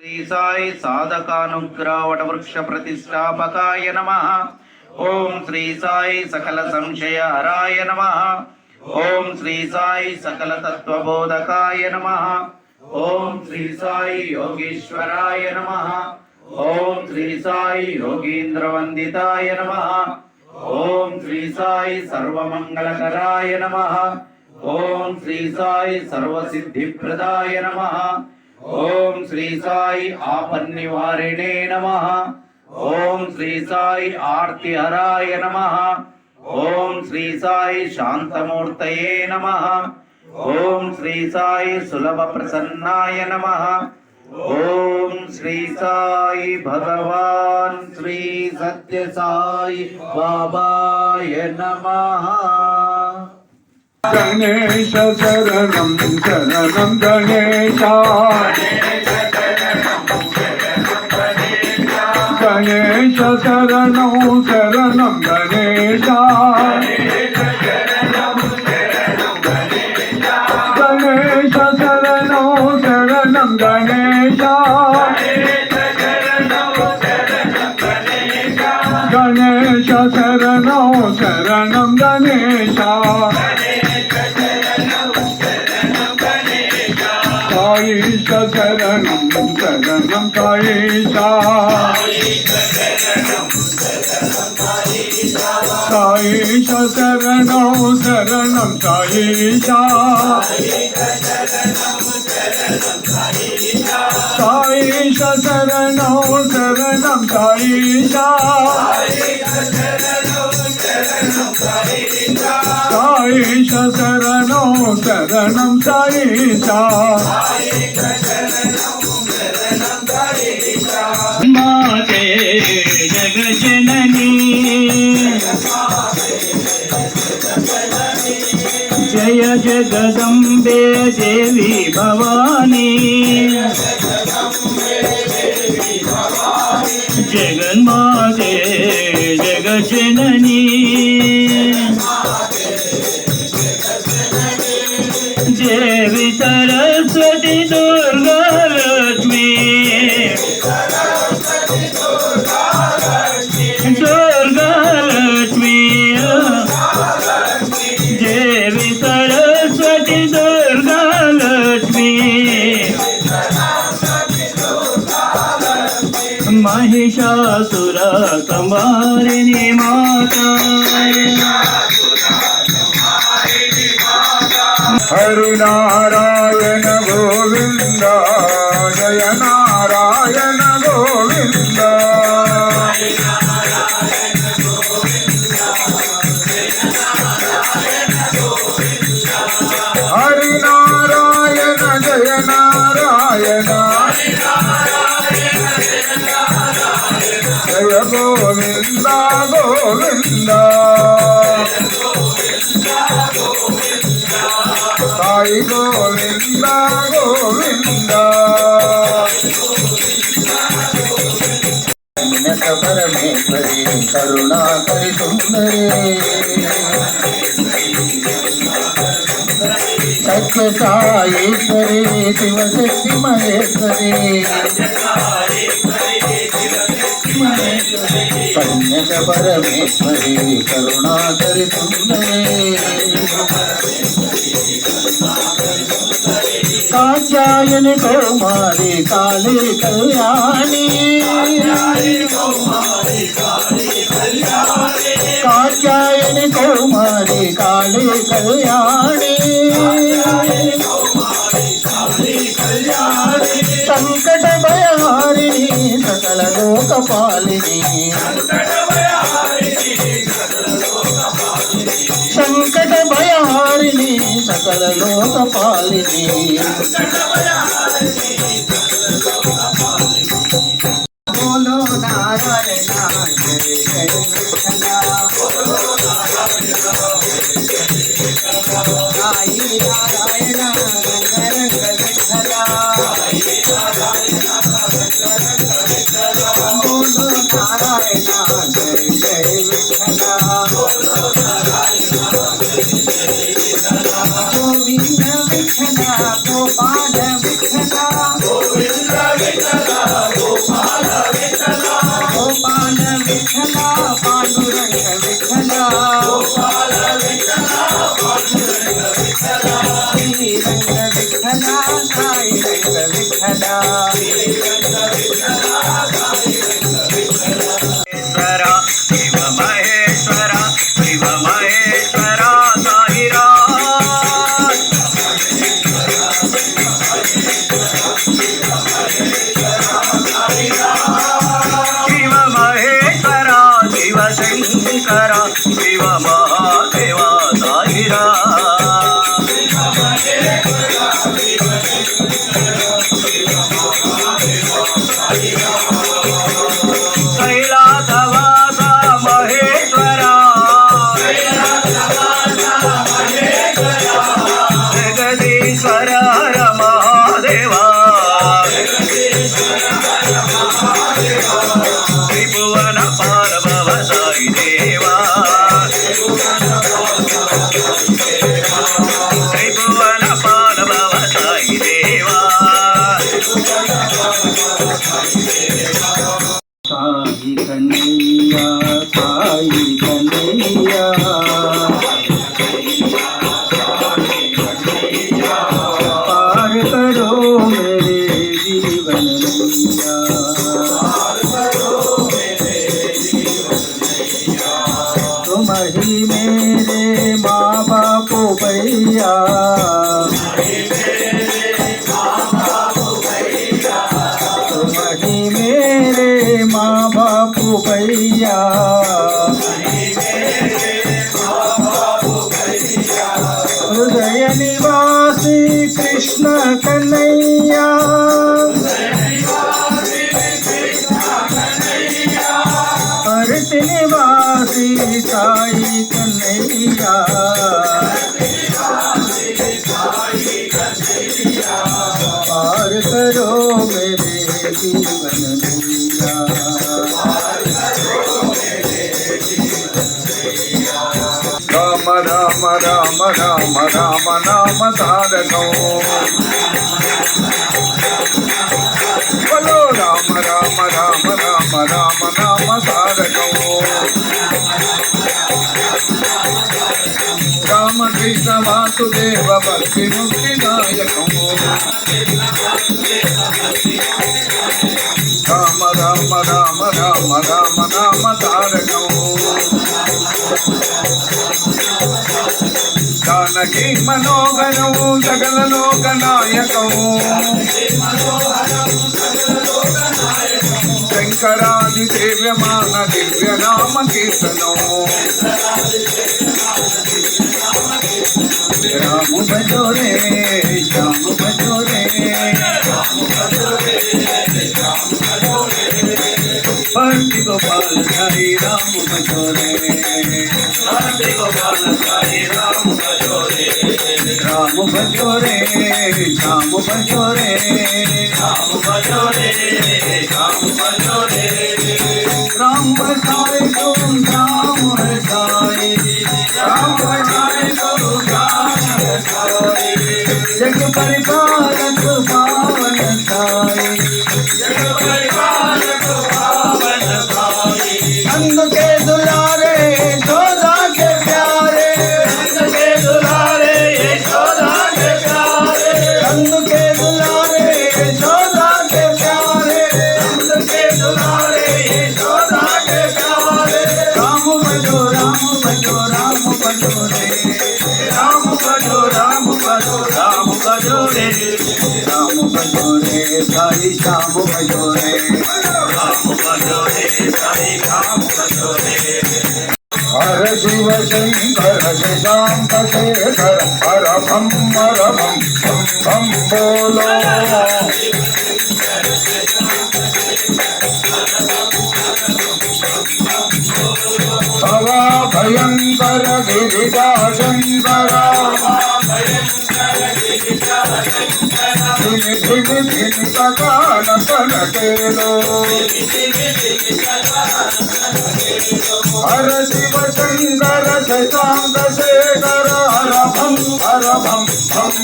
श्री साई साधकानुग्रह वटवृक्ष प्रतिष्ठापकाय नमः। ओम श्री साई सकल संशय हराय नमः। ओम श्री साई सकल तत्वबोधकाय नमः। ओम श्री साई योगीश्वराय नमः। ओम श्री साई योगींद्र वंदिताय नमः। ओम श्री साई सर्वमंगलकराय नमः। ओम श्री साई सर्वसिद्धिप्रदाय नमः। ओम श्री साई आपन्निवारिणे नमः। ओम श्री साई आर्तिहराय नमः। ओम श्री साई शांतमूर्तये नमः। ओम श्री साई सुलभ प्रसन्नाय नमः। ओम श्री साई भगवान श्री सत्य साई बाबाय नमः। गणेश शरणं शरणं गणेशा गणेश शरणं शरणं गणेशा गणेश शरणं शरणं गणेशा गणेश शरणं शरणं गणेशा साईश शरणं शरणं साईशा साईश शरणं शरणं साईशा साईश शरणं शरणं साईशा साईश शरणं शरणं साईशा माते जगजननी जय जगदम्बे देवी भवानी जगन्माते जगजननी देवी सरस्वती दुर्गा लक्ष्मी दुर्गा लक्ष्मी देवी सरस्वती दुर्गा लक्ष्मी महिषासुर संहारिणी माता हरि नारायण गोविंद जय नारायण गोविंद हरि नारायण जय नारायण जय गोविंद गोविंद साई गोविंद गोविंद परमेश्वरी करुणाकरि सुंदरे सत्य साईश्वरी शिवशक्ति महेश्वरी कन्यक परमेश्वरी करुणाकरि सुंदरे कात्यायनि कौमारी काली कल्याणी कात्यायनि कौमारी काली कल्याणी संकट भयहारिणी सकल लोकपालिनी संकट भयहारिणी सकल लोकपालिनी बोलो नारायण जय जय साई नारायण रंग विठ्ठला बोलो नारायण जय जय विठ्ठला गोविंद विठ्ठला गोपाल विठ्ठला गोविंद विठ्ठला शिव महेश्वर शिव महेश्वर साईराम शिव महेश्वर शिव शंकर शिव महादेव साईराम कैलासवास महेश्वरा जगदीश्वर हर महादेवा त्रिभुवन पार्वव साई देवा त्रिभुवन पार्वव साई देवा साई कन्हैया साई कन्हैया पार करो मेरे जीवन नैया तुम ही मेरे माँ बाप भैया तुम ही मेरे माँ बाप भैया हृदय निवासी कृष्ण कन्हैया हृत निवासी साई कन्हैया पार करो मेरे जीवन नैया राम राम राम राम राम नाम धारको बोलो राम राम राम राम राम नाम धारको राम कृष्ण वासुदेव भक्ति मुक्ति नायको राम राम राम राम राम नाम धारको जानकी मनोहरौ सकल लोक नायकौ शंकरादि सेव्यमान दिव्य नाम कीर्तनौ राम भजो रे श्याम भजो रे भक्ति गोपाल हरि राम भजो रे भक्ति गोपाल हरि राम भजो रे राम भजो रे श्याम भजो रे राम भजो रे श्याम भजो रे राम बसाए तुम राम बसाए राम बसाए तुम राम बसाए जग परिपालक पावन साई जग परिपालक पावन साई नंद के दुलारे यशोदा के प्यारे नंद के दुलारे यशोदा के प्यारे नंद के दुलारे यशोदा के प्यारे नंद के दुलारे यशोदा के प्यारे राम भजो राम भजो राम भजो रे राम भजो राम भजो राम भजो रे राम भजो रे साई श्याम भजो रे राम भजो रे साई श्याम भजो रे हर शिव शंकर शशांक शेखर हर भम भम बोलो भवा भयंकर गिरिजा शंकर धिन धिन धिन सकान सन केलो हर शिव शंकर शशांक शेखर हर भम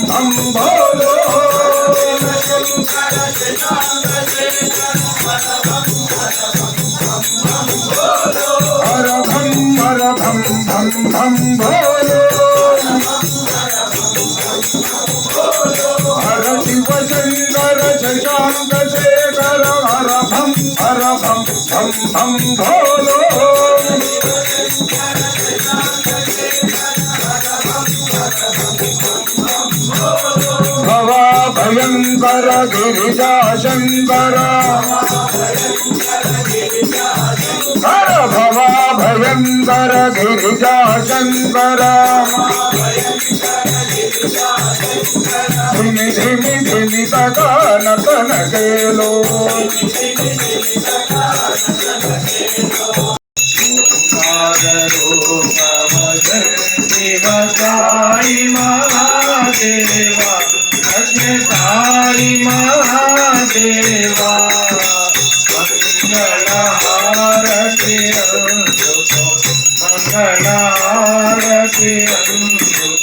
भम भोलो शंकर शशांक शेखर हर भम भोलो हर शिव शंकर शशांक बम बम भोलो भवा भयंकर गिरिजा शंकर हर भवा भयंकर गिरिजा शंकर धिमी धिमी धिमी तकान कन केलो शिव साई महादेवा सत्य साई महादेवा मंगल हारति मंगल हारति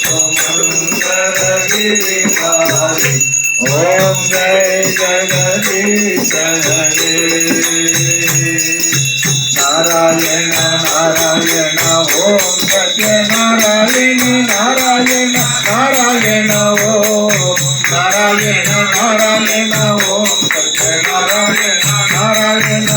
मंगल गिरिधारी ओम जय जगदीश हरे नारायण नारायण ओम सत्य नारायण नारायण नारायण ओम नारायण नारायण ओम सत्य नारायण नारायण